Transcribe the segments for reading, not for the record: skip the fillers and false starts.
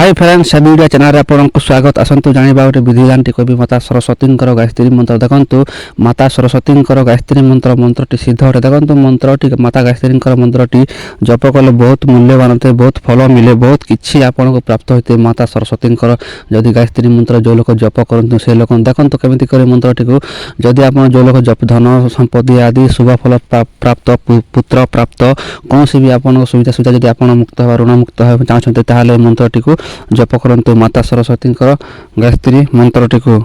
Hi friends सभी video channel आपको स्वागत आसतु जाना गोटे विधिदान टी कवि माता सरस्वती गायत्री मंत्र देखो माता सरस्वती गायत्री मंत्र मंत्रटी सिद्ध अटे देखो मंत्रटी माता गायत्री मंत्रटी जप कले बहुत मूल्यवान होते बहुत फल मिले बहुत किसी आपको प्राप्त होते माता सरस्वती जदि गायत्री मंत्र जो लोग जप करते से लोग देखो केमी कर मंत्रटी को जदि आप जो लोग जप धन संपत्ति आदि शुभ फल प्राप्त पुत्र प्राप्त कौन भी आप सुविधा सुविधा जब आप मुक्त ऋण मुक्त चाहते मंत्रटी को जप करंतु माता सरस्वती गायत्री मंत्रटी को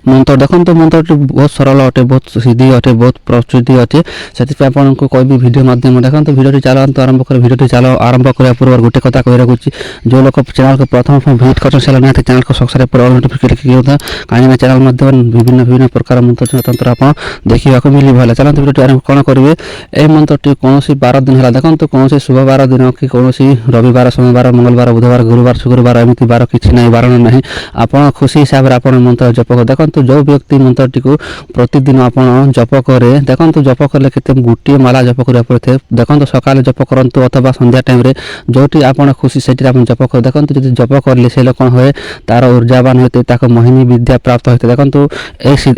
मंत्र देखो मंत्रटी बहुत सरल अटे बहुत सिद्धि अटे बहुत प्रस्तुति अटे से आपको कोई वीडियो माध्यम देखो वीडियो चलाते आरंभ कर वीडियो चल आरंभ करने पूर्व गोटे कथा कही रखुच्छी जो लोग चैनल को प्रथम भिजिट कर चैनल को सब्सक्राइब कर नोटिफिकेशन कहीं चैनल माध्यम विभिन्न विभिन्न प्रकार मंत्र तंत्र आप देखा मिले चलते वीडियो आरंभ कौन करेंगे यह मंत्रटी कौन 12 दिन है देखो कौन शुभ 12 दिन कि कौन रविवार सोमवार मंगलवार बुधवार गुरुवार शुक्रवार एमती बार किसी ना बारण ना आप खुशी हिसाब से आप मंत्र जप कर देखो जो व्यक्ति मंत्रटी को प्रतिदिन आप जप करे देखो जप कले के गोटे माला जप करा पड़े देखो सकाल जप करूँ अथवा संध्या टाइम जो आप खुशी से जप कर देखो जो जप कले से कौन हुए तार ऊर्जावान होते मोहिनी विद्या प्राप्त होते देखो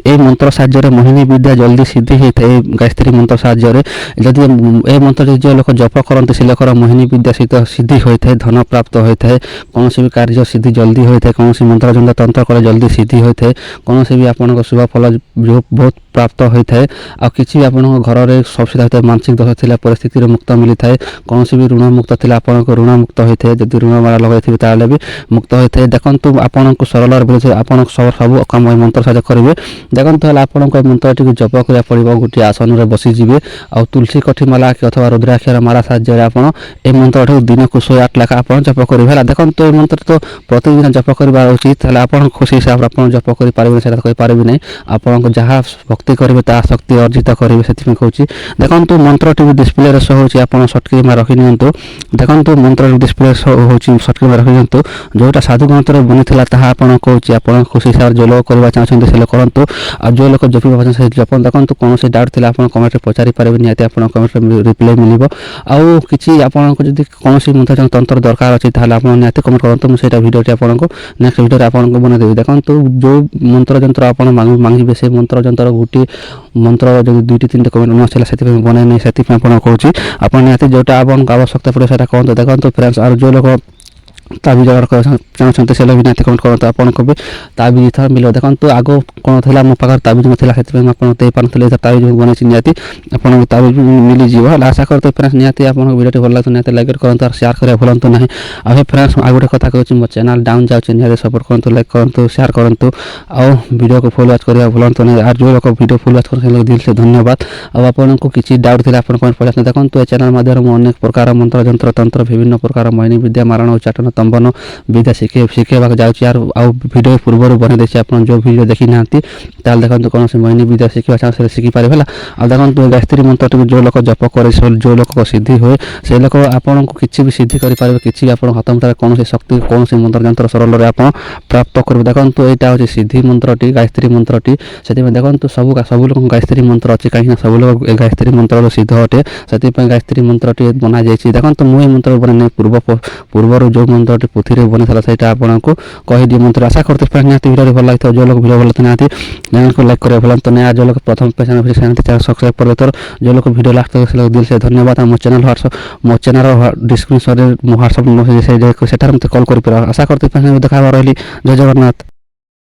ये मंत्र साहाय्य मोहिनी विद्या जल्दी सिद्धि होता है गायत्री मंत्र साहाय्य जदि ये मंत्र जो लोग जप करते से लोकर मोहिनी विद्या सहित सिद्धि होता है धन प्राप्त होता है कौन भी कार्य सिद्धि जल्दी होता है कौन मंत्र जंत्र तंत्र कले जल्दी सिद्धि होता है कौन भी आपन शुभ फल जो बहुत प्राप्त होता है आ किसी भी आपन घर में सबसे होता है मानसिक दोष थी परिस्थिति मुक्त मिलता है कौन भी ऋण मुक्त थी आपन ऋण मुक्त होता है जब ऋण माला लगे ताले भी मुक्त होता है देखो आपन को सरल आप सब कम मंत्र साहाय्य करेंगे देखो आपन मंत्रटी को जप करा पड़ो गोटे आसन में बसीजे आ तुलसी कठी माला अथवा रुद्राक्षर माला साहाय्य आपन ए मंत्र दिन को 108 लाख आप जप करेंगे देखो तो ये मंत्र तो प्रतिदिन जप करवा उचित आप खुशी हिसाब से जप करें ना आपको जहाँ भक्ति करेंगे ता शक्ति अर्जित करेंगे से कहूँ देखो तो मंत्रटी डिस्प्ले शो हो सर्टकी में रखी निंतु देखो मंत्र डिस्प्ले हो सर्टकी में रखी निंतु जोटा साधु ग्रंथ में बनी था आपको कौच आप खुशी हिसाब से जो लोग करवा चाहते से करूँ और जो लोग जपा से जप देखो कौन से डाउट थी आप कमेंट पचारि पारे निहती आप कमेंट रिप्लाई मिल आउ कि आपको जब कौन मंत्र तंत्र दरकार अच्छी आप निहती कमेंट करूँ मुझे वीडियो आपको नेक्स्ट वीडियो आपको बनईदेवी देखो जो मंत्र जंत्र आप मांगे से मंत्र जंत्र गोटे मंत्र जो 2-3 कमेंट नसला से बनई नहीं से कहूँ आप निहती जोटा आपको आवश्यकता पड़े से कहते देखो फ्रेंड्स और जो लोग ताबीज चाहते से भी निहती कमेंट करते आपको भी ताबीज थर मिले देखो तो आग कौन था मो पाखे ताबीज नाला से आपको पारे ताबीज बनई निहती आपको ताबीज मिलज आशा करते फ्रेंड्स निहती आप वीडियो भल लगे निहती लाइक करते और शेयर करा भूलु ना आ फ्रेंड्स आ गोटे कथा कहूँ मो चैनल डाउन जाऊँगी निहती सपोर्ट करूँ लाइक करूँ शेयर करूँ आउ वीडियो को फुल वॉच करा भूलु ना और जो लोग वीडियो फुल वॉच कर दिल से धन्यवाद आपको किसी डाउट थी आप कमेंट पढ़ा देखो तो चैनल माध्यम अनेक प्रकार मंत्र जंत्र तंत्र विभिन्न प्रकार मोहिनी विद्या मारण उच्चाटन तंबन विद्या शिखेवा जाऊँ वीडियो पूर्व बन देती आप जो वीडियो देखी ना देखो कौन से मोहिनी विद्या शिखा चाहे शिखिपारे आ देखो गायत्री मंत्र जो लोग जप करे जो लोग सिद्धि हुए से लोग आपको किसी भी सिद्धि करेंगे किसी आप हाथ मुठार कौन शक्ति कौन मंत्र जंत्र सरल आप प्राप्त करेंगे देखो यहाँ हूँ सिद्धि मंत्रटी गायत्री मंत्रटी से देखो सब लोग गायत्री मंत्र अच्छी कहीं सब लोग गायत्री मंत्र सिद्ध अटे से गायत्री मंत्रटी बना जाइए देखो तो मुझे मंत्र बने पूर्व जो मंत्रटी पुथी बनी था से आपको कहीदी मंत्र आशा करते निहती वीडियो भल लगे जो लोग वीडियो भल निहती चैनल को लाइक करें भूलु ना जो लोग प्रथम चैनल सब्सक्राइब कर तो जो लोग वीडियो लास्ट तक दिल से धन्यवाद मो चैनल डिस्क्रिप्शन में व्हाट्सएप से कल कर आशा करते देखा रही जय जगन्नाथ।